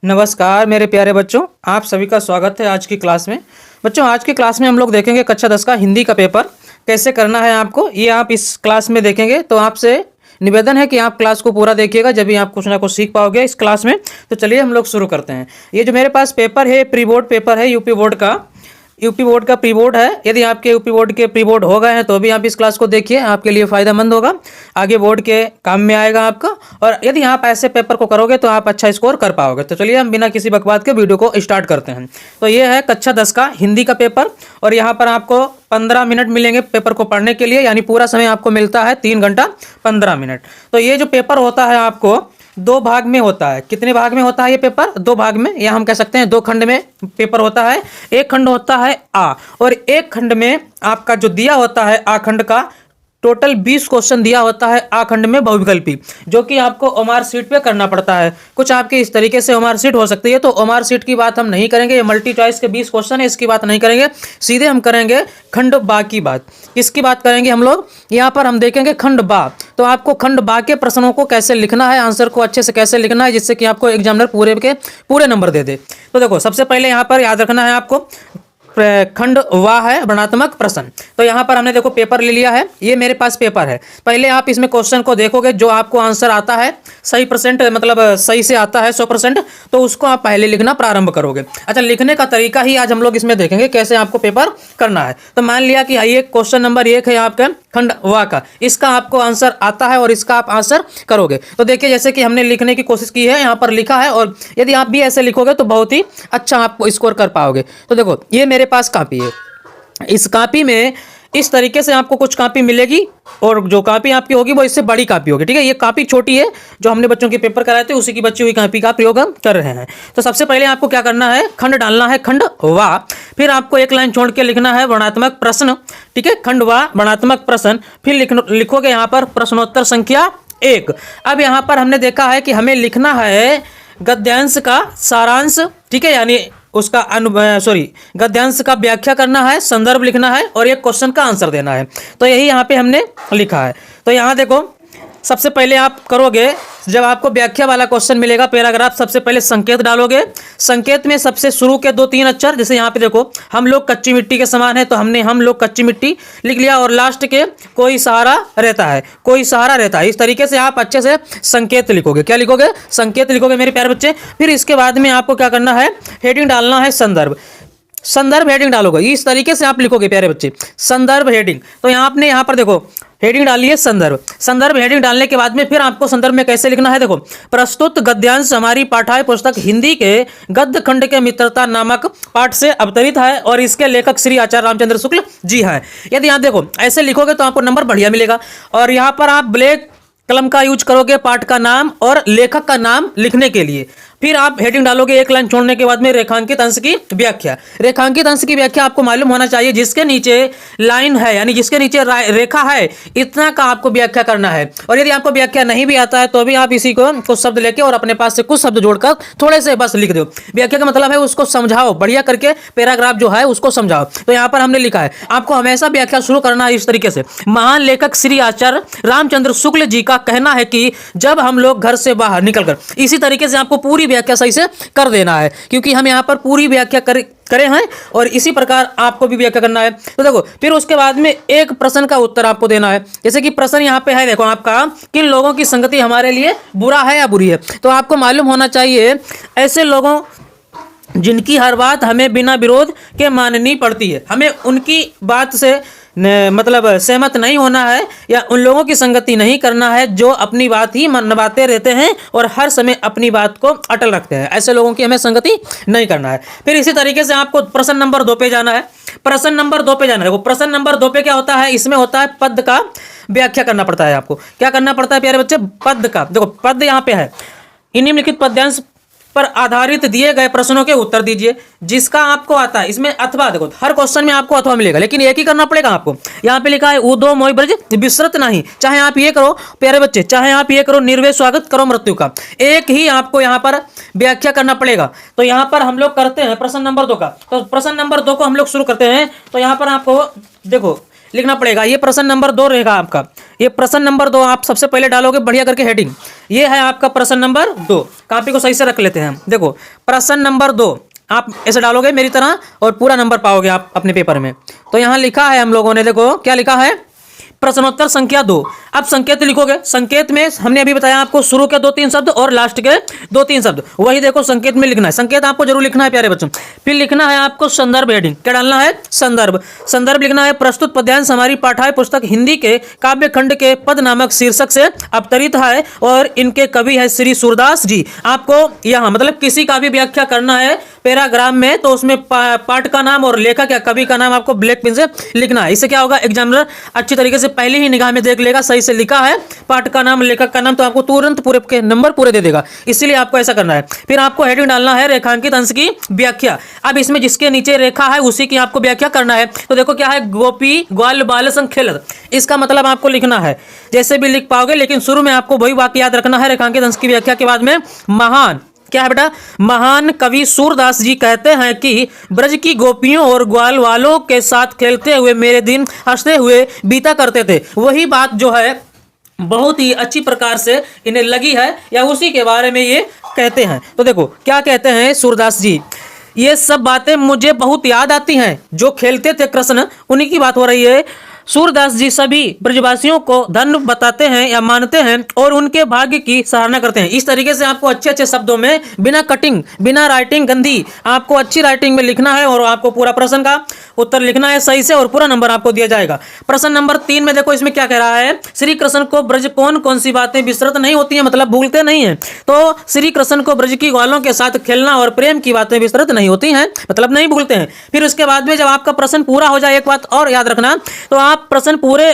नमस्कार मेरे प्यारे बच्चों, आप सभी का स्वागत है आज की क्लास में। बच्चों, आज की क्लास में हम लोग देखेंगे कक्षा 10 का हिंदी का पेपर कैसे करना है आपको, ये आप इस क्लास में देखेंगे। तो आपसे निवेदन है कि आप क्लास को पूरा देखिएगा, जब भी आप कुछ ना कुछ सीख पाओगे इस क्लास में। तो चलिए हम लोग शुरू करते हैं। ये जो मेरे पास पेपर है, प्री बोर्ड पेपर है, यूपी बोर्ड का प्री बोर्ड है। यदि आपके यूपी बोर्ड के प्री बोर्ड हो गए हैं तो भी आप इस क्लास को देखिए, आपके लिए फ़ायदेमंद होगा, आगे बोर्ड के काम में आएगा आपका। और यदि आप ऐसे पेपर को करोगे तो आप अच्छा स्कोर कर पाओगे। तो चलिए हम बिना किसी बकवाद के वीडियो को स्टार्ट करते हैं। तो ये है कक्षा 10 का हिंदी का पेपर, और यहाँ पर आपको 15 मिनट मिलेंगे पेपर को पढ़ने के लिए, यानी पूरा समय आपको मिलता है 3 घंटा 15 मिनट। तो ये जो पेपर होता है आपको 2 भाग में होता है। कितने भाग में होता है ये पेपर? 2 भाग में, या हम कह सकते हैं 2 खंड में पेपर होता है। एक खंड होता है आ, और एक खंड में आपका जो दिया होता है आ खंड का टोटल 20 क्वेश्चन दिया होता है आ खंड में बहुविकल्पी, जो कि आपको ओमार सीट पे करना पड़ता है। कुछ आपके इस तरीके से ओमार सीट हो सकती है, तो ओमार सीट की बात हम नहीं करेंगे। ये मल्टी चॉइस के 20 क्वेश्चन है, इसकी बात नहीं करेंगे। सीधे हम करेंगे खंड बा की बात। किसकी बात करेंगे हम लोग? यहाँ पर हम देखेंगे खंड बा। तो आपको खंड बा के प्रश्नों को कैसे लिखना है, आंसर को अच्छे से कैसे लिखना है, जिससे कि आपको एग्जामिनर पूरे के पूरे नंबर दे दे। तो देखो, सबसे पहले यहाँ पर याद रखना है आपको खंड वाह है वर्णात्मक प्रश्न। तो यहाँ पर हमने देखो पेपर ले लिया है, ये मेरे पास पेपर है। पहले आप इसमें क्वेश्चन को देखोगे, जो आपको आंसर आता है सही परसेंट, मतलब सही से आता है 100%, तो उसको आप पहले लिखना प्रारंभ करोगे। अच्छा, लिखने का तरीका ही आज हम लोग इसमें देखेंगे कैसे आपको पेपर करना है। तो मान लिया कि ये क्वेश्चन नंबर 1 है आपका खंड वाह का, इसका आपको आंसर आता है और इसका आप आंसर करोगे। तो देखिए, जैसे कि हमने लिखने की कोशिश की है, यहाँ पर लिखा है, और यदि आप भी ऐसे लिखोगे तो बहुत ही अच्छा आपको स्कोर कर पाओगे। तो देखो, ये मेरे पास कापी है। इस कापी में इस तरीके से आपको कुछ कापी मिलेगी, और जो कापी आपकी होगी वो इससे बड़ी कापी होगी। ठीक है, ये कापी छोटी है, जो हमने बच्चों के पेपर कराए थे उसी की बची हुई कापी का प्रयोग हम कर रहे हैं। तो सबसे पहले आपको क्या करना है, खंड डालना है, खंड वाह। फिर आपको एक लाइन छोड़ के लिखना है वर्णात्मक प्रश्न। ठीक है, खंड वाह वर्णात्मक प्रश्न। फिर लिखोगे यहाँ पर प्रश्नोत्तर संख्या 1। अब यहाँ पर हमने देखा है कि हमें लिखना है गद्यांश का सारांश। ठीक है, यानी उसका गद्यांश का व्याख्या करना है, संदर्भ लिखना है, और एक क्वेश्चन का आंसर देना है। तो यही यहाँ पे हमने लिखा है। तो यहाँ देखो, सबसे पहले आप करोगे, जब आपको व्याख्या वाला क्वेश्चन मिलेगा पैराग्राफ, सबसे पहले संकेत डालोगे। संकेत में सबसे शुरू के 2-3 अक्षर, जैसे यहाँ पे देखो, हम लोग कच्ची मिट्टी के समान है, तो हमने हम लोग कच्ची मिट्टी लिख लिया, और लास्ट के कोई सहारा रहता है, कोई सहारा रहता है। इस तरीके से आप अच्छे से संकेत लिखोगे। क्या लिखोगे? संकेत लिखोगे मेरे प्यारे बच्चे। फिर इसके बाद में आपको क्या करना है, हेडिंग डालना है संदर्भ। संदर्भ हेडिंग डालोगे, इस तरीके से आप लिखोगे प्यारे बच्चे, संदर्भ हेडिंग। तो आपने यहाँ पर देखो हेडिंग डाली है संदर्भ। संदर्भ हेडिंग डालने के बाद में फिर आपको संदर्भ में कैसे लिखना है, देखो, प्रस्तुत गद्यांश हमारी पाठ्य पुस्तक हिंदी के गद्य खंड के मित्रता नामक पाठ से अवतरित है, और इसके लेखक श्री आचार्य रामचंद्र शुक्ल जी हैं। यदि आप देखो ऐसे लिखोगे तो आपको नंबर बढ़िया मिलेगा। और यहाँ पर आप ब्लैक कलम का यूज करोगे पाठ का नाम और लेखक का नाम लिखने के लिए। फिर आप हेडिंग डालोगे, एक लाइन छोड़ने के बाद में रेखांकित अंश की व्याख्या। रेखांकित अंश की व्याख्या आपको मालूम होना चाहिए, जिसके नीचे लाइन है, यानी जिसके नीचे रेखा है, इतना का आपको व्याख्या करना है। और यदि आपको व्याख्या नहीं भी आता है तो भी आप इसी को कुछ शब्द लेके और अपने पास से कुछ शब्द जोड़कर थोड़े से बस लिख दो। व्याख्या का मतलब है उसको समझाओ, बढ़िया करके पैराग्राफ जो है उसको समझाओ। तो यहाँ पर हमने लिखा है, आपको हमेशा व्याख्या शुरू करना है इस तरीके से, महान लेखक श्री आचार्य रामचंद्र शुक्ल जी का कहना है कि जब हम लोग घर से बाहर निकलकर, इसी तरीके से आपको पूरी व्याख्या सही से कर देना है, क्योंकि हम यहाँ पर पूरी व्याख्या करे हैं, और इसी प्रकार आपको भी व्याख्या करना है। तो देखो, फिर उसके बाद में एक प्रश्न का उत्तर आपको देना है। जैसे कि प्रश्न यहाँ पे है, देखो आपका, किन लोगों की संगति हमारे लिए बुरा है या बुरी है। तो आपको मालूम होना चाहिए ऐसे लोगों जिनकी हर बात हमें बिना विरोध के माननी पड़ती है, हमें उनकी बात से मतलब सहमत नहीं होना है, या उन लोगों की संगति नहीं करना है जो अपनी बात ही मनवाते रहते हैं और हर समय अपनी बात को अटल रखते हैं। ऐसे लोगों की हमें संगति नहीं करना है। फिर इसी तरीके से आपको प्रश्न नंबर 2 पे जाना है। प्रश्न नंबर 2 पे जाना है। वो प्रश्न नंबर 2 पे क्या होता है, इसमें होता है पद का व्याख्या करना पड़ता है। आपको क्या करना पड़ता है प्यारे बच्चे, पद का। देखो, पद यहाँ पे है, निम्नलिखित पद्यांश पर आधारित दिए गए प्रश्नों के उत्तर दीजिए, जिसका आपको आता है। इसमें अथवा, देखो हर क्वेश्चन में आपको अथवा मिलेगा, लेकिन एक ही करना पड़ेगा आपको। यहाँ पे लिखा है उदो मोय ब्रज विसरत नहीं, चाहे आप ये करो प्यारे बच्चे, चाहे आप ये करो निर्वे स्वागत करो मृत्यु का, एक ही आपको यहाँ पर व्याख्या करना पड़ेगा। तो यहाँ पर हम लोग करते हैं प्रश्न नंबर 2 का। तो प्रश्न नंबर 2 को हम लोग शुरू करते हैं। तो यहाँ पर आपको देखो, लिखना पड़ेगा। ये प्रश्न नंबर 2 रहेगा आपका। ये प्रश्न नंबर 2 आप सबसे पहले डालोगे बढ़िया करके हेडिंग। ये है आपका प्रश्न नंबर 2। कॉपी को सही से रख लेते हैं हम। देखो प्रश्न नंबर 2 आप ऐसे डालोगे मेरी तरह और पूरा नंबर पाओगे आप अपने पेपर में। तो यहाँ लिखा है हम लोगों ने, देखो क्या लिखा है, प्रश्नोत्तर संख्या 2। अब संकेत लिखोगे। संकेत में हमने अभी बताया आपको शुरू के 2-3 शब्द और लास्ट के 2-3 शब्द, वही देखो संकेत में लिखना है। संकेत आपको जरूर लिखना है प्यारे बच्चों। फिर लिखना है आपको संदर्भ हेडिंग। क्या डालना है? संदर्भ। संदर्भ लिखना है प्रस्तुत पद्यांश हमारी पाठ्य पुस्तक हिंदी के काव्य खंड के पद नामक शीर्षक से अवतरित है और इनके कवि है श्री सूरदास जी। आपको यहाँ मतलब किसी का भी व्याख्या करना है पैराग्राफ में, तो उसमें पाठ का नाम और लेखक या कवि का नाम आपको ब्लैक पेन से लिखना है। इससे क्या होगा, एग्जामिनर अच्छी तरीके से पहले ही निगाह में देख लेगा सही से लिखा है पाठ का नाम लेखक का नाम, तो आपको तुरंत पूरे के नंबर पूरे दे देगा। इसलिए आपको ऐसा करना है। फिर आपको हेडिंग डालना है रेखांकित अंश की व्याख्या। अब इसमें जिसके नीचे रेखा है उसी की आपको व्याख्या करना है। तो देखो क्या है, गोपी ग्वाल बाल संग खेलत, इसका मतलब आपको लिखना है। जैसे भी लिख पाओगे, लेकिन शुरू में आपको वही वाक्य याद रखना है। रेखांकित अंश की व्याख्या के बाद में महान, क्या है बेटा, महान कवि सूरदास जी कहते हैं कि ब्रज की गोपियों और ग्वाल वालों के साथ खेलते हुए मेरे दिन हंसते हुए बीता करते थे। वही बात जो है बहुत ही अच्छी प्रकार से इन्हें लगी है, या उसी के बारे में ये कहते हैं। तो देखो क्या कहते हैं सूरदास जी, ये सब बातें मुझे बहुत याद आती हैं। जो खेलते थे कृष्ण, उन्हीं की बात हो रही है। सूरदास जी सभी ब्रजवासियों को धन्य बताते हैं या मानते हैं और उनके भाग्य की सराहना करते हैं। इस तरीके से आपको अच्छे अच्छे शब्दों में बिना कटिंग बिना राइटिंग गंदी आपको अच्छी राइटिंग में लिखना है और आपको पूरा प्रश्न का उत्तर लिखना है सही से, और पूरा नंबर आपको दिया जाएगा। प्रश्न नंबर 3 में देखो इसमें क्या कह रहा है, श्री कृष्ण को ब्रज कौन कौन सी बातें विस्मृत नहीं होती हैं, मतलब भूलते नहीं हैं। तो श्री कृष्ण को ब्रज की ग्वालों के साथ खेलना और प्रेम की बातें विस्मृत नहीं होती हैं, मतलब नहीं भूलते हैं। फिर उसके बाद में जब आपका प्रश्न पूरा हो जाए, एक बात और याद रखना, तो आप प्रश्न पूरे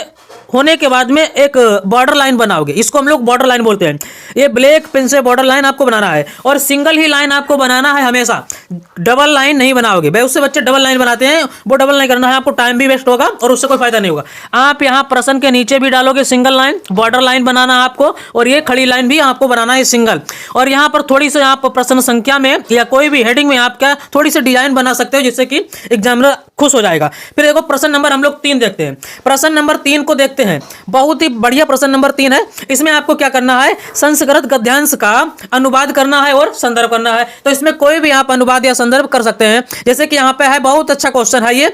होने के बाद में एक बॉर्डर लाइन बनाओगे। इसको हम लोग बॉर्डर लाइन बोलते हैं। ये ब्लैक पेन से बॉर्डर लाइन आपको बनाना है, और सिंगल ही लाइन आपको बनाना है हमेशा, डबल लाइन नहीं बनाओगे। भाई उससे बच्चे डबल लाइन बनाते हैं, वो डबल नहीं करना है, आपको टाइम भी वेस्ट होगा और उससे कोई फायदा नहीं होगा। आप यहाँ प्रश्न के नीचे भी डालोगे सिंगल लाइन, बॉर्डर लाइन बनाना आपको, और ये खड़ी लाइन भी आपको बनाना है सिंगल। और यहाँ पर थोड़ी सी आप प्रश्न संख्या में या कोई भी हेडिंग में आप क्या थोड़ी सी डिजाइन बना सकते हो, जिससे कि एग्जामिनर खुश हो जाएगा। फिर देखो प्रश्न नंबर हम लोग 3 देखते हैं। प्रश्न नंबर 3 को देखते हैं, बहुत ही बढ़िया प्रश्न नंबर 3 है। इसमें आपको क्या करना है, संस्कृत गद्यांश का अनुवाद करना है और संदर्भ करना है। तो इसमें कोई भी आप अनुवाद या संदर्भ कर सकते हैं। जैसे कि यहाँ पे है, बहुत अच्छा क्वेश्चन है ये,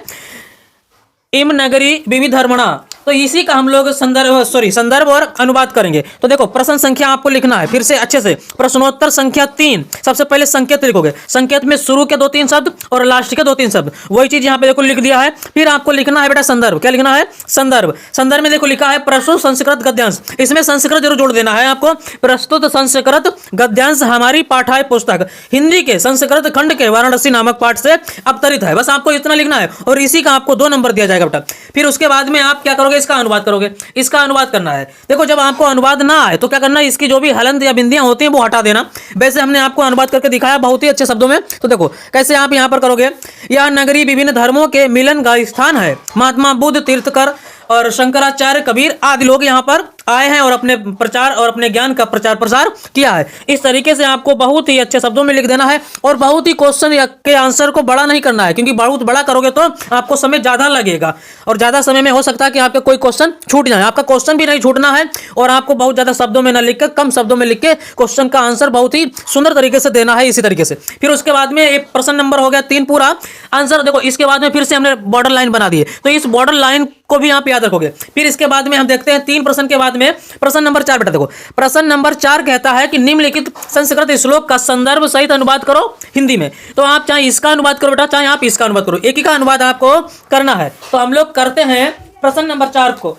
इम नगरी विविधर्मणा, तो इसी का हम लोग संदर्भ और अनुवाद करेंगे। तो देखो प्रश्न संख्या आपको लिखना है फिर से अच्छे से, प्रश्नोत्तर संख्या 3। सबसे पहले संकेत लिखोगे। संकेत में शुरू के 2-3 शब्द और लास्ट के 2-3 शब्द, वही चीज यहाँ पे देखो लिख दिया है। फिर आपको लिखना है बेटा संदर्भ। क्या लिखना है? संदर्भ। संदर्भ में देखो लिखा है प्रस्तुत संस्कृत गद्यांश, इसमें संस्कृत जरूर जोड़ देना है आपको। प्रस्तुत संस्कृत गद्यांश हमारी पाठ्य पुस्तक हिंदी के संस्कृत खंड के वाराणसी नामक पाठ से अवतरित है। बस आपको इतना लिखना है और इसी का आपको 2 नंबर दिया जाएगा बेटा। फिर उसके बाद में आप क्या करोगे, इसका अनुवाद करोगे। इसका अनुवाद करना है। देखो जब आपको अनुवाद ना आए तो क्या करना है, इसकी जो भी हलंत या बिंदियां होती हैं वो हटा देना। वैसे हमने आपको अनुवाद करके दिखाया बहुत ही अच्छे शब्दों में। तो देखो कैसे आप यहां पर करोगे, यह नगरी विभिन्न धर्मों के मिलन का स्थान है। महात्मा बुद्ध, तीर्थकर और शंकराचार्य, कबीर आदि लोग यहाँ पर आए हैं और अपने प्रचार और अपने ज्ञान का प्रचार प्रसार किया है। इस तरीके से आपको बहुत ही अच्छे शब्दों में लिख देना है और बहुत ही क्वेश्चन के आंसर को बड़ा नहीं करना है, क्योंकि बहुत बड़ा करोगे तो आपको समय ज्यादा लगेगा और ज्यादा समय में हो सकता है कि आपका कोई क्वेश्चन छूट जाए। आपका क्वेश्चन भी नहीं छूटना है और आपको बहुत ज्यादा शब्दों में न लिख के कम शब्दों में लिख के क्वेश्चन का आंसर बहुत ही सुंदर तरीके से देना है। इसी तरीके से फिर उसके बाद में एक प्रश्न नंबर हो गया 3 पूरा आंसर। देखो इसके बाद में फिर से हमने बॉर्डर लाइन बना दी है, तो इस बॉर्डर लाइन को भी आप याद रखोगे। फिर इसके बाद में हम देखते हैं 3 प्रश्न के बाद में प्रश्न नंबर 4। बेटा देखो प्रश्न नंबर 4 कहता है कि निम्नलिखित संस्कृत श्लोक का संदर्भ सहित अनुवाद करो हिंदी में। तो आप चाहे इसका अनुवाद करो बेटा, चाहे आप इसका अनुवाद करो, एक ही का अनुवाद आपको करना है। तो हम लोग करते हैं प्रश्न नंबर 4 को।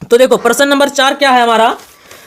तो देखो प्रश्न नंबर 4 क्या है हमारा,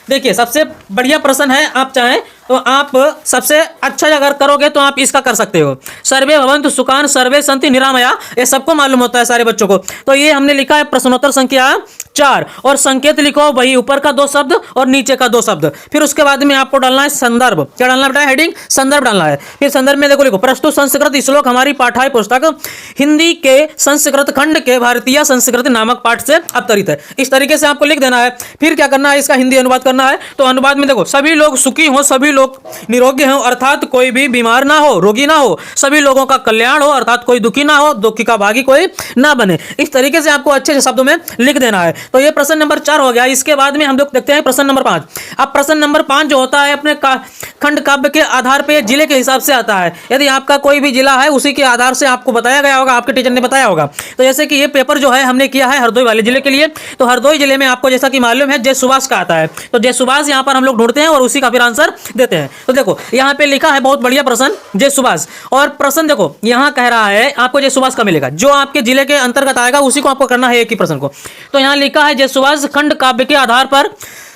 देखिए सबसे बढ़िया प्रश्न है। आप चाहें तो आप सबसे अच्छा अगर करोगे तो आप इसका कर सकते हो, सर्वे भवन्तु सुखान सर्वे सन्ति निरामया, ये सबको मालूम होता है सारे बच्चों को। तो ये हमने लिखा है प्रश्नोत्तर संख्या 4 और संकेत लिखो वही ऊपर का 2 शब्द और नीचे का 2 शब्द। फिर उसके बाद में आपको डालना है संदर्भ। क्या डालना बेटा? हेडिंग संदर्भ डालना है। फिर संदर्भ में देखो लिखो प्रस्तुत संस्कृत श्लोक हमारी पाठ्य पुस्तक हिंदी के संस्कृत खंड के भारतीय संस्कृत नामक पाठ से अवतरित है। इस तरीके से आपको लिख देना है। फिर क्या करना है? इसका हिंदी अनुवाद करना है। तो अनुवाद में देखो सभी लोग सुखी हो, सभी लोग निरोगी हो, अर्थात कोई भी बीमार ना हो, रोगी ना हो, सभी लोगों का कल्याण हो, अर्थात कोई दुखी ना हो, दुखी का भागी कोई ना बने। इस तरीके से आपको अच्छे शब्दों में लिख देना है। तो ये प्रश्न नंबर 4 हो गया। इसके बाद में हम लोग देखते हैं प्रश्न नंबर 5। अब प्रश्न नंबर 5 जो होता है अपने खंड काव्य के आधार पर जिले के हिसाब से आता है। यदि आपका कोई भी जिला है उसी के आधार से आपको बताया गया होगा, आपके टीचर ने बताया होगा। तो जैसे कि ये पेपर जो है हमने किया है हरदोई वाले जिले के लिए। तो हरदोई जिले में आपको जैसा कि मालूम है जय सुभाष का आता है। तो जय सुभाष यहाँ पर हम लोग ढूंढते हैं और उसी का फिर आंसर देते हैं। तो देखो यहाँ पे लिखा है बहुत बढ़िया प्रश्न जय सुभाष। और प्रश्न देखो यहाँ कह रहा है आपको जय सुभाष का मिलेगा, जो आपके जिले के अंतर्गत आएगा उसी को आपको करना है एक ही प्रश्न को। तो यहाँ लिखा है जय सुभाष खंड काव्य के आधार पर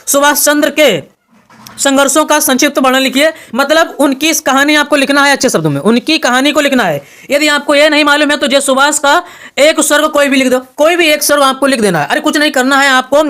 सुभाष चंद्र के संघर्षों का संक्षिप्त वर्णन लिखिए। मतलब उनकी इस कहानी आपको लिखना है अच्छे शब्दों में, उनकी कहानी को लिखना है। यदि आपको यह नहीं मालूम है तो जय सुभाष का एक स्वर्ग कोई भी लिख दो, कोई भी एक स्वर्ग आपको लिख देना है। अरे कुछ नहीं करना है आपको,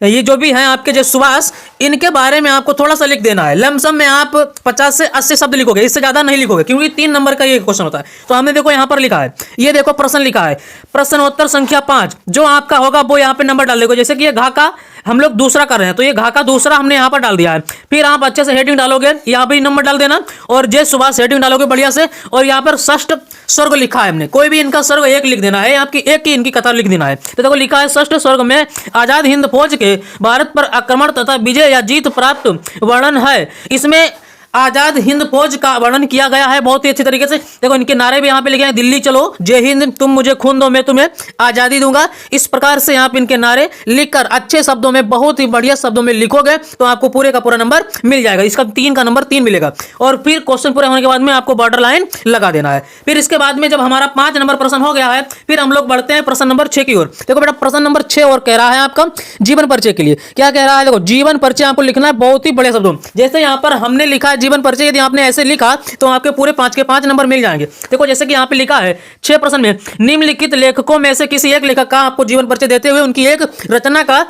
ये जो भी हैं आपके जय सुभाष इनके बारे में आपको थोड़ा सा लिख देना है। लमसम में आप 50 से 80 शब्द लिखोगे, इससे ज्यादा नहीं लिखोगे क्योंकि 3 नंबर का ये क्वेश्चन होता है। तो हमने देखो यहाँ पर लिखा है, ये देखो प्रश्न लिखा है प्रश्नोत्तर संख्या 5। जो आपका होगा वो यहाँ पे नंबर डाल देगा। जैसे कि ये घा का हम लोग दूसरा कर रहे हैं तो ये घा का दूसरा हमने यहाँ पर डाल दिया है। फिर आप अच्छे से हेडिंग डालोगे, यहाँ भी नंबर डाल देना और जय सुभाष हेडिंग डालोगे बढ़िया से। और यहाँ पर षष्ठ स्वर्ग लिखा है हमने, कोई भी इनका स्वर्ग एक लिख देना है, आपकी एक ही इनकी कथा लिख देना है। तो देखो लिखा है षष्ठ स्वर्ग में आजाद हिंद फौज के भारत पर आक्रमण तथा विजय या जीत प्राप्त वर्णन है। इसमें आजाद हिंद फौज का वर्णन किया गया है बहुत ही अच्छे तरीके से। देखो इनके नारे भी यहाँ पे लिखे हैं, दिल्ली चलो, जय हिंद, तुम मुझे खून दो मैं तुम्हें आजादी दूंगा। इस प्रकार से आप इनके नारे लिखकर अच्छे शब्दों में, बहुत ही बढ़िया शब्दों में लिखोगे तो आपको पूरे का पूरा नंबर मिल जाएगा। इसका 3 का नंबर 3 मिलेगा। और फिर क्वेश्चन पूरे होने के बाद में आपको बॉर्डर लाइन लगा देना है। फिर इसके बाद में जब हमारा 5 नंबर प्रश्न हो गया है फिर हम लोग बढ़ते हैं प्रश्न नंबर 6 की ओर। देखो बेटा प्रश्न नंबर 6 और कह रहा है आपका जीवन परिचय के लिए। क्या कह रहा है? देखो जीवन परिचय आपको लिखना है बहुत ही बड़े शब्दों। जैसे यहाँ पर हमने लिखा है जीवन परिचय, यदि आपने ऐसे लिखा तो आपके पूरे 5 के 5 नंबर मिल जाएंगे। देखो जैसे कि यहाँ पे लिखा है 6 प्रश्न में निम्नलिखित लेखकों में से किसी एक लेखक का आपको जीवन परिचय देते हुए उनकी एक रचना का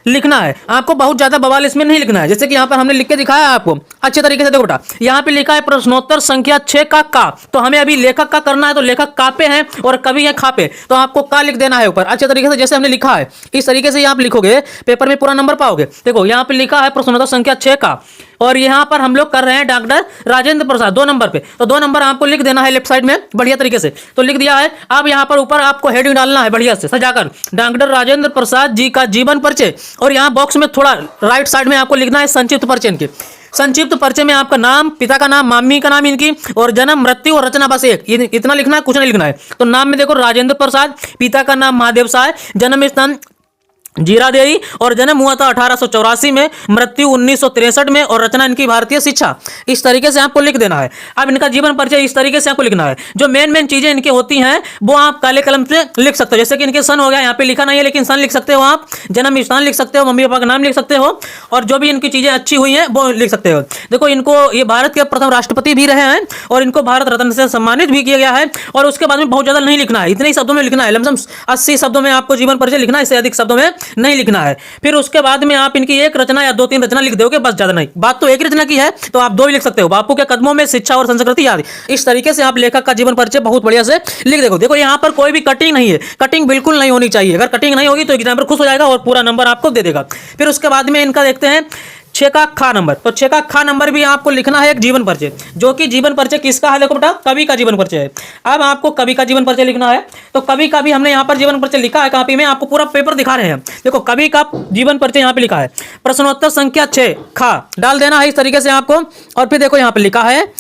लिखना है। आपको बहुत ज्यादा बवाल इसमें नहीं लिखना है। जैसे कि यहाँ पर हमने लिख के दिखाया आपको अच्छे तरीके से। देखो बेटा यहाँ पे लिखा है प्रश्नोत्तर संख्या 6 का तो हमें अभी लेखक का करना है। तो लेखक का पे हैं और कवि है खा पे, तो आपको का लिख देना है ऊपर अच्छे तरीके से जैसे हमने लिखा है। इस तरीके से आप लिखोगे पेपर में पूरा नंबर पाओगे। देखो यहाँ पे लिखा है प्रश्नोत्तर संख्या 6 का और यहाँ पर हम लोग कर रहे हैं डॉक्टर राजेंद्र प्रसाद 2 नंबर पे। तो 2 नंबर आपको लिख देना है लेफ्ट साइड में बढ़िया तरीके से। तो लिख दिया है। अब यहाँ पर ऊपर आपको हेडिंग डालना है बढ़िया से सजाकर, डॉक्टर राजेंद्र प्रसाद जी का जीवन परिचय। और यहाँ बॉक्स में थोड़ा राइट साइड में आपको लिखना है संक्षिप्त परिचय इनके। संक्षिप्त परिचय में आपका नाम, पिता का नाम, मम्मी का नाम इनकी, और जन्म, मृत्यु और रचना, बस एक इतना लिखना है, कुछ नहीं लिखना है। तो नाम में देखो राजेंद्र प्रसाद, पिता का नाम महादेव साय, जन्म स्थान जीरादेई और जन्म हुआ था 1884 में, मृत्यु 1963 में और रचना इनकी भारतीय शिक्षा। इस तरीके से आपको लिख देना है। अब इनका जीवन परिचय इस तरीके से आपको लिखना है। जो मेन चीजें इनकी होती हैं वो आप काले कलम से लिख सकते हो। जैसे कि इनके सन हो गया, यहाँ पे लिखा नहीं है लेकिन सन लिख सकते हो आप, जन्म स्थान लिख सकते हो, मम्मी पापा का नाम लिख सकते हो और जो भी इनकी चीजें अच्छी हुई हैं वो लिख सकते हो। देखो इनको ये भारत के प्रथम राष्ट्रपति भी रहे हैं और इनको भारत रत्न से सम्मानित भी किया गया है। और उसके बाद में बहुत ज्यादा नहीं लिखना है, इतने ही शब्दों में लिखना है। लमसम 80 शब्दों में आपको जीवन परिचय लिखना है, इससे अधिक शब्दों में नहीं लिखना है। फिर उसके बाद में आप इनकी एक रचना या 2-3 रचना लिख दोगे, बस ज्यादा नहीं। बात तो एक ही रचना की है तो आप 2 भी लिख सकते हो। बापू के कदमों में, शिक्षा और संस्कृति आदि। इस तरीके से आप लेखक का जीवन परिचय बहुत बढ़िया से लिख देखो। देखो यहाँ पर कोई भी कटिंग नहीं है, कटिंग बिल्कुल नहीं होनी चाहिए। अगर कटिंग नहीं होगी तो एग्जामिनर खुश हो जाएगा और पूरा नंबर आपको दे देगा। फिर उसके बाद में इनका देखते हैं 6 का खा नंबर। तो 6 का खा नंबर भी आपको लिखना है एक जीवन परिचय, जो कि जीवन परिचय किसका है? देखो बेटा कवि का जीवन परिचय है। अब आपको कवि का जीवन परिचय लिखना है। तो कवि का भी हमने यहाँ पर जीवन परिचय लिखा है कॉपी में, आपको पूरा पेपर दिखा रहे हैं। देखो कवि का जीवन परिचय यहाँ पे लिखा है प्रश्नोत्तर संख्या 6 खा, डाल देना है इस तरीके से आपको। और फिर देखो यहाँ पे लिखा है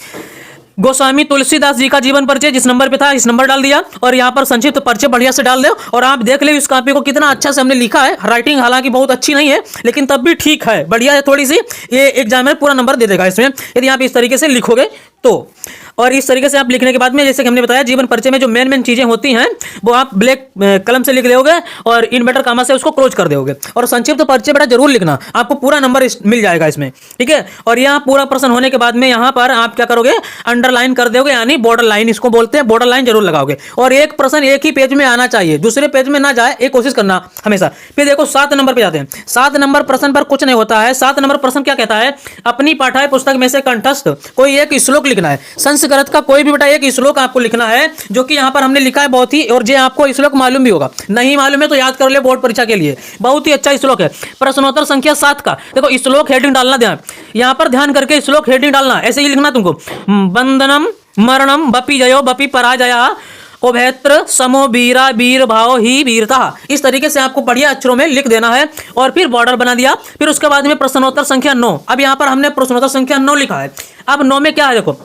गोस्वामी तुलसीदास जी का जीवन परिचय, जिस नंबर पे था इस नंबर डाल दिया। और यहाँ पर संक्षिप्त परिचय बढ़िया से डाल दो। और आप देख ले इस कॉपी को कितना अच्छा से हमने लिखा है। राइटिंग हालांकि बहुत अच्छी नहीं है लेकिन तब भी ठीक है, बढ़िया है थोड़ी सी। ये एग्जामिनर पूरा नंबर दे देगा इसमें यदि आप इस तरीके से लिखोगे तो और इस तरीके से आप लिखने के बाद में जैसे कि हमने बताया जीवन परिचय में जो मेन चीजें होती हैं वो आप ब्लैक कलम से लिख दोगे और इन्वर्टर कामा से उसको क्लोज कर दोगे। और संक्षिप्त परिचय बेटा जरूर लिखना, आपको पूरा नंबर मिल जाएगा इसमें, ठीक है। और यहाँ पूरा प्रश्न होने के बाद में यहाँ पर आप क्या करोगे, अंडरलाइन कर दोगे, यानी बॉर्डर लाइन इसको बोलते हैं, बॉर्डर लाइन जरूर लगाओगे। और एक प्रश्न एक ही पेज में आना चाहिए, दूसरे पेज में ना जाए, एक कोशिश करना हमेशा। फिर देखो 7 नंबर पे जाते हैं। 7 नंबर प्रश्न पर कुछ नहीं होता है। 7 नंबर प्रश्न क्या कहता है, अपनी पाठ्य पुस्तक में से कंठस्थ कोई एक श्लोक लिखना है। संस्कृत का कोई भी बेटा एक श्लोक आपको लिखना है, जो कि यहाँ पर हमने लिखा है बहुत ही, और जो आपको श्लोक मालूम भी होगा, नहीं मालूम है तो याद कर ले बोर्ड परीक्षा के लिए, बहुत ही अच्छा श्लोक है। प्रश्नोत्तर संख्या 7 का देखो श्लोक हेडिंग डालना, ध्यान यहाँ पर ध्यान करके श्लोक हेडिंग डालना, ऐसे ही लिखना तुमको, बंधनम मरणम बपि जयो बपि पराजया उभयत्र समो वीरा वीर भाव ही वीरता। इस तरीके से आपको बढ़िया अक्षरों में लिख देना है और फिर बॉर्डर बना दिया। फिर उसके बाद में प्रश्नोत्तर संख्या 9। अब यहाँ पर हमने प्रश्नोत्तर संख्या 9 लिखा है। अब 9 में क्या है, देखो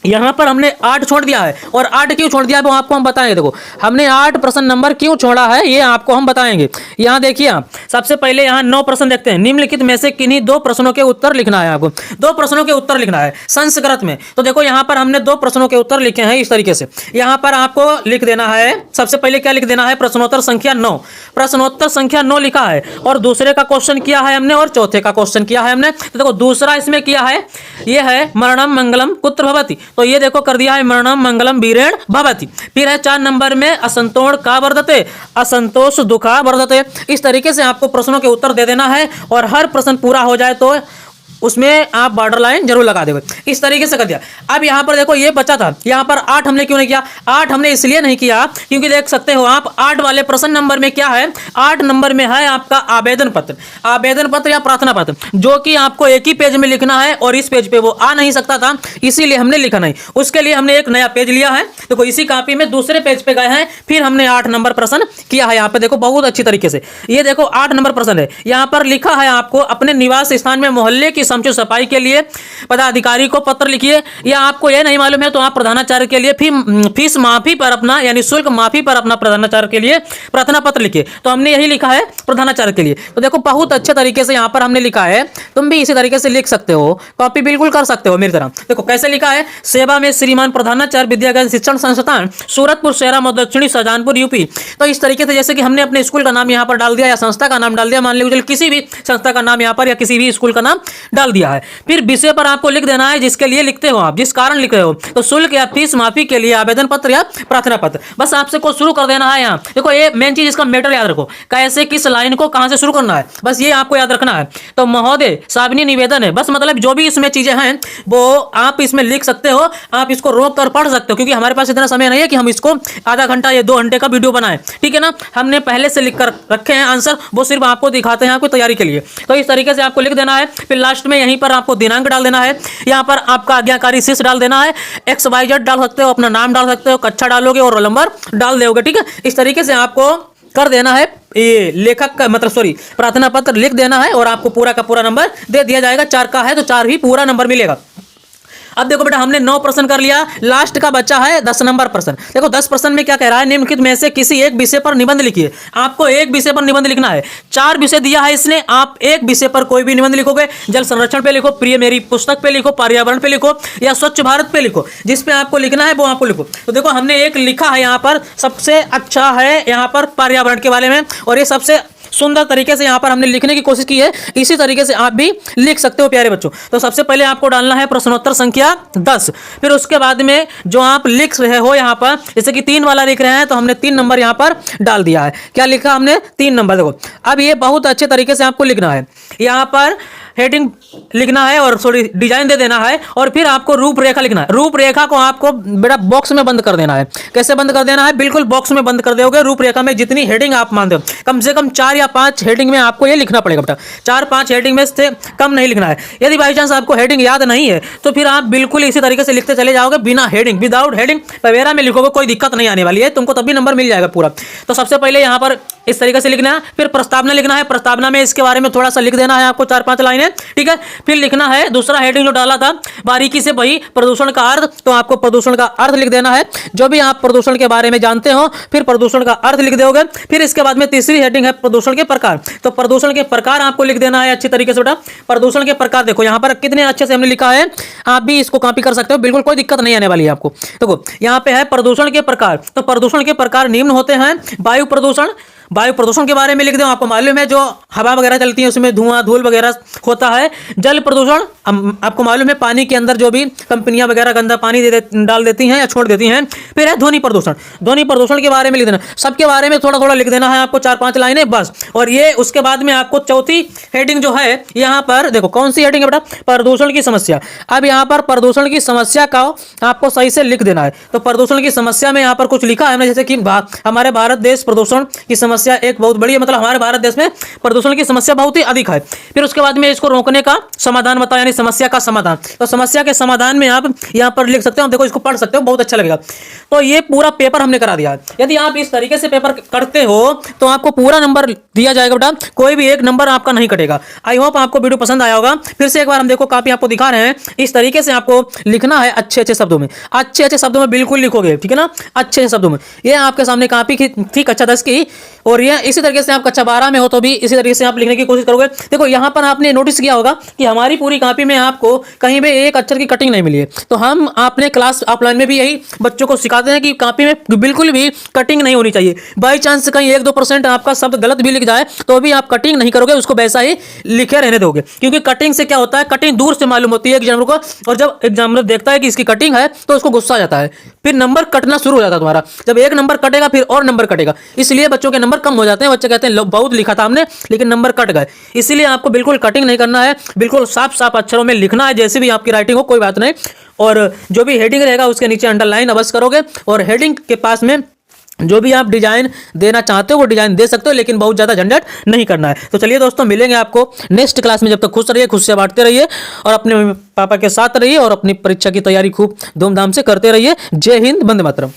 यहाँ पर हमने 8 छोड़ दिया है, और 8 क्यों छोड़ दिया है वो आपको हम बताएंगे। देखो हमने 8 प्रश्न नंबर क्यों छोड़ा है ये आपको हम बताएंगे। यहाँ देखिए आप सबसे पहले यहाँ 9 प्रश्न देखते हैं। निम्नलिखित में से किन्हीं 2 प्रश्नों के उत्तर लिखना है, आपको 2 प्रश्नों के उत्तर लिखना है संस्कृत में। तो देखो यहाँ पर हमने 2 प्रश्नों के उत्तर लिखे हैं इस तरीके से। यहाँ पर आपको लिख देना है, सबसे पहले क्या लिख देना है, प्रश्नोत्तर संख्या 9। प्रश्नोत्तर संख्या 9 लिखा है, और दूसरे का क्वेश्चन किया है हमने, और चौथे का क्वेश्चन किया है हमने। तो देखो दूसरा इसमें किया है, ये है मरणम मंगलम कुत्र भवति, तो ये देखो कर दिया है मरणम मंगलम वीरेण भवति। फिर है 4 नंबर में असंतोष का वर्धते, असंतोष दुखा वर्धते। इस तरीके से आपको प्रश्नों के उत्तर दे देना है, और हर प्रश्न पूरा हो जाए तो उसमें आप बॉर्डर लाइन जरूर लगा देंगे। इस तरीके से कर दिया। अब यहाँ पर देखो ये बचा था, यहाँ पर 8 हमने क्यों नहीं किया, 8 हमने इसलिए नहीं किया क्योंकि देख सकते हो आप 8 वाले प्रश्न नंबर में क्या है, 8 नंबर में है आपका आवेदन पत्र, आवेदन पत्र या प्रार्थना पत्र, जो कि आपको एक ही पेज में लिखना है, और इस पेज पे वो आ नहीं सकता था, इसीलिए हमने लिखा नहीं। उसके लिए हमने एक नया पेज लिया है। देखो इसी कॉपी में दूसरे पेज पे गए हैं, फिर हमने 8 नंबर प्रश्न किया है। यहाँ पे देखो बहुत अच्छी तरीके से, ये देखो 8 नंबर प्रश्न है। यहाँ पर लिखा है आपको अपने निवास स्थान में मोहल्ले की समझो सफाई के लिए पदाधिकारी को पत्र लिखिए, या आपको यह नहीं मालूम है तो आप प्रधानाचार्य के लिए फीस माफी पर अपना, यानी शुल्क माफी पर अपना प्रधानाचार्य के लिए प्रार्थना पत्र लिखिए। तो हमने यही लिखा है प्रधानाचार्य के लिए। तो देखो बहुत अच्छे तरीके से यहाँ पर हमने लिखा है, तुम भी इसी तरीके से लिख सकते हो, कॉपी बिल्कुल कर सकते हो मेरी तरह। देखो कैसे लिखा है, सेवा में श्रीमान प्रधानाचार्य विद्याज्ञान शिक्षण संस्थान सूरतपुर शहरा दक्षिणी शाहजहानपुर यूपी। तो इस तरीके से जैसे कि हमने अपने स्कूल का नाम यहाँ पर डाल दिया, या संस्था का नाम डाल दिया, मान लीजिए किसी भी संस्था का नाम यहाँ पर या किसी भी स्कूल का नाम डाल दिया है। फिर विषय पर आपको लिख देना है जिसके लिए लिखते हो आप, जिस कारण लिख रहे हो, तो शुल्क या फीस माफी के लिए आवेदन पत्र या प्रार्थना पत्र। बस आपसे को शुरू कर देना है। यहाँ देखो ये मेन चीज, इसका मैटर याद रखो, कैसे किस लाइन को कहां से शुरू करना है, बस ये आपको याद रखना है। तो महोदय साविनी निवेदन है, बस मतलब जो भी इसमें चीजें हैं वो आप इसमें लिख सकते हो, आप इसको रोक कर पढ़ सकते हो, क्योंकि हमारे पास इतना समय नहीं है कि हम इसको आधा घंटा या 2 घंटे का वीडियो बनाएं, ठीक है ना। हमने पहले से लिख कर रखे हैं आंसर, वो सिर्फ आपको दिखाते हैं आपको तैयारी के लिए। तो इस तरीके से आपको लिख देना है। फिर लास्ट में यहीं पर आपको दिनांक डाल देना है, यहाँ पर आपका आज्ञाकारी शीर्ष डाल देना है, XYZ डाल सकते हो, अपना नाम डाल सकते हो, कक्षा डालोगे और रोल नंबर डाल दोगे, ठीक है। इस तरीके से आपको कर देना है, ये लेखक का मतलब प्रार्थना पत्र लिख देना है, और आपको पूरा का पूरा नंबर दे दिया जाएगा। 4 का है तो 4 ही पूरा नंबर मिलेगा। अब देखो बेटा हमने 9 प्रश्न कर लिया, लास्ट का बच्चा है 10 नंबर प्रश्न। देखो 10 प्रश्न में क्या कह रहा है, निम्नलिखित में से किसी एक विषय पर निबंध लिखिए। आपको एक विषय पर निबंध लिखना है। 4 विषय दिया है इसने, आप एक विषय पर कोई भी निबंध लिखोगे। जल संरक्षण पे लिखो, प्रिय मेरी पुस्तक पे लिखो, पर्यावरण पे लिखो, या स्वच्छ भारत पे लिखो, जिस पे आपको लिखना है वो आपको लिखो। तो देखो हमने एक लिखा है यहाँ पर, सबसे अच्छा है यहाँ पर पर्यावरण के बारे में, और ये सबसे सुंदर तरीके से यहाँ पर हमने लिखने की कोशिश की है। इसी तरीके से आप भी लिख सकते हो प्यारे बच्चों। तो सबसे पहले आपको डालना है प्रश्नोत्तर संख्या 10। फिर उसके बाद में जो आप लिख रहे हो यहाँ पर, जैसे कि 3 वाला लिख रहे हैं, तो हमने 3 नंबर यहाँ पर डाल दिया है। क्या लिखा हमने, 3 नंबर। देखो अब ये बहुत अच्छे तरीके से आपको लिखना है। यहाँ पर हेडिंग लिखना है, और डिजाइन दे देना है, और फिर आपको रूपरेखा लिखना है। रूपरेखा को आपको बेटा बॉक्स में बंद कर देना है। कैसे बंद कर देना है, बिल्कुल बॉक्स में बंद कर दोगे। रूपरेखा में जितनी हेडिंग आप मानते हो, कम से कम 4 या 5 हेडिंग में आपको ये लिखना पड़ेगा बेटा। 4-5 हेडिंग में से कम नहीं लिखना है। यदि बाई चांस आपको हेडिंग याद नहीं है तो फिर आप बिल्कुल इसी तरीके से लिखते चले जाओगे, बिना हेडिंग, विदाउट हेडिंग वगैरह में लिखोगे, कोई दिक्कत नहीं आने वाली है, तुमको तभी नंबर मिल जाएगा पूरा। तो सबसे पहले यहाँ पर इस तरीके से लिखना है। फिर प्रस्तावना लिखना है। प्रस्तावना में इसके बारे में थोड़ा सा लिख देना है आपको, 4-5 लाइनें। हैं, ठीक है। फिर लिखना है दूसरा हेडिंग जो डाला था बारीकी से, वही प्रदूषण का अर्थ, तो आपको प्रदूषण का अर्थ लिख देना है, जो भी आप प्रदूषण के बारे में जानते हो, फिर प्रदूषण का अर्थ लिख दोगे। फिर इसके बाद में तीसरी हेडिंग है प्रदूषण के प्रकार, तो प्रदूषण के प्रकार आपको लिख देना है अच्छी तरीके से बेटा। प्रदूषण के प्रकार देखो यहाँ पर कितने अच्छे से हमने लिखा है, आप भी इसको कॉपी कर सकते हो, बिल्कुल कोई दिक्कत नहीं आने वाली है आपको। देखो यहाँ पे है प्रदूषण के प्रकार, तो प्रदूषण के प्रकार निम्न होते हैं। वायु प्रदूषण, वायु प्रदूषण के बारे में लिख दो, आपको मालूम है जो हवा वगैरह चलती है उसमें धुआं धूल वगैरह होता है। जल प्रदूषण, आपको मालूम है पानी के अंदर जो भी कंपनियां वगैरह गंदा पानी डाल देती हैं या छोड़ देती हैं। फिर है ध्वनि प्रदूषण, ध्वनि प्रदूषण के बारे में लिख देना, सबके बारे में थोड़ा थोड़ा लिख देना है आपको, 4-5 लाइनें बस। और ये उसके बाद में आपको चौथी हेडिंग जो है यहाँ पर देखो कौन सी हेडिंग है बेटा, प्रदूषण की समस्या। अब यहाँ पर प्रदूषण की समस्या का आपको सही से लिख देना है। तो प्रदूषण की समस्या में यहाँ पर कुछ लिखा है, जैसे कि हमारे भारत देश प्रदूषण की समस्या एक बहुत बड़ी है, मतलब हमारे भारत देश में प्रदूषण की समस्या बहुत ही अधिक है। फिर उसके बाद में इसको रोकने का समाधान बताओ, यानी समस्या का समाधान। तो समस्या के समाधान में आप यहां पर लिख सकते हो, देखो इसको पढ़ सकते हो, बहुत अच्छा लगेगा। तो ये पूरा पेपर हमने करा दिया है। यदि आप इस तरीके से पेपर करते हो तो आपको पूरा नंबर दिया जाएगा बेटा, कोई भी एक नंबर आपका नहीं कटेगा। आई होप आपको वीडियो पसंद आया होगा। फिर से एक बार हम देखो कॉपी आपको दिखा रहे हैं, इस तरीके से आपको लिखना है अच्छे अच्छे शब्दों में, अच्छे अच्छे शब्दों में बिल्कुल लिखोगे, ठीक है ना, अच्छे अच्छे शब्दों में। ये आपके सामने कॉपी थी कक्षा 10 की, और ये इसी तरीके से आप कक्षा 12 में हो तो भी इसी तरीके से आप लिखने की कोशिश करोगे। देखो यहाँ पर आपने नोटिस किया होगा कि हमारी पूरी कॉपी में आपको कहीं भी एक अक्षर की कटिंग नहीं मिली है। तो हम अपने क्लास ऑफलाइन में भी यही बच्चों को सिखाते हैं कि कॉपी में बिल्कुल भी कटिंग नहीं होनी चाहिए। बाई चांस कहीं 1-2% आपका शब्द गलत भी लिख जाए तो भी आप कटिंग नहीं करोगे, उसको वैसा ही लिखे रहने दोगे। क्योंकि कटिंग से क्या होता है, कटिंग दूर से मालूम होती है एग्जामिनर को, और जब एग्जामिनर देखता है कि इसकी कटिंग है तो उसको गुस्सा आ जाता है, फिर नंबर कटना शुरू हो जाता है तुम्हारा। जब एक नंबर कटेगा फिर और नंबर कटेगा, इसलिए बच्चों के नंबर कम हो जाते हैं। बच्चे कहते हैं बहुत लिखा था हमने लेकिन नंबर कट गए। इसीलिए आपको बिल्कुल कटिंग नहीं करना है, बिल्कुल साफ साफ अक्षरों में लिखना है, जैसे भी आपकी राइटिंग हो कोई बात नहीं। और जो भी हेडिंग रहेगा उसके नीचे अंडरलाइन अवश्य करोगे, और हेडिंग के पास में जो भी आप डिजाइन देना चाहते हो वो डिजाइन दे सकते हो, लेकिन बहुत ज्यादा झंझट नहीं करना है। तो चलिए दोस्तों, मिलेंगे आपको नेक्स्ट क्लास में। जब तक खुश रहिए, खुश से बांटते रहिए, और अपने मम्मी पापा के साथ रहिए, और अपनी परीक्षा की तैयारी खूब धूमधाम से करते रहिए। जय हिंद, वंदे मातरम।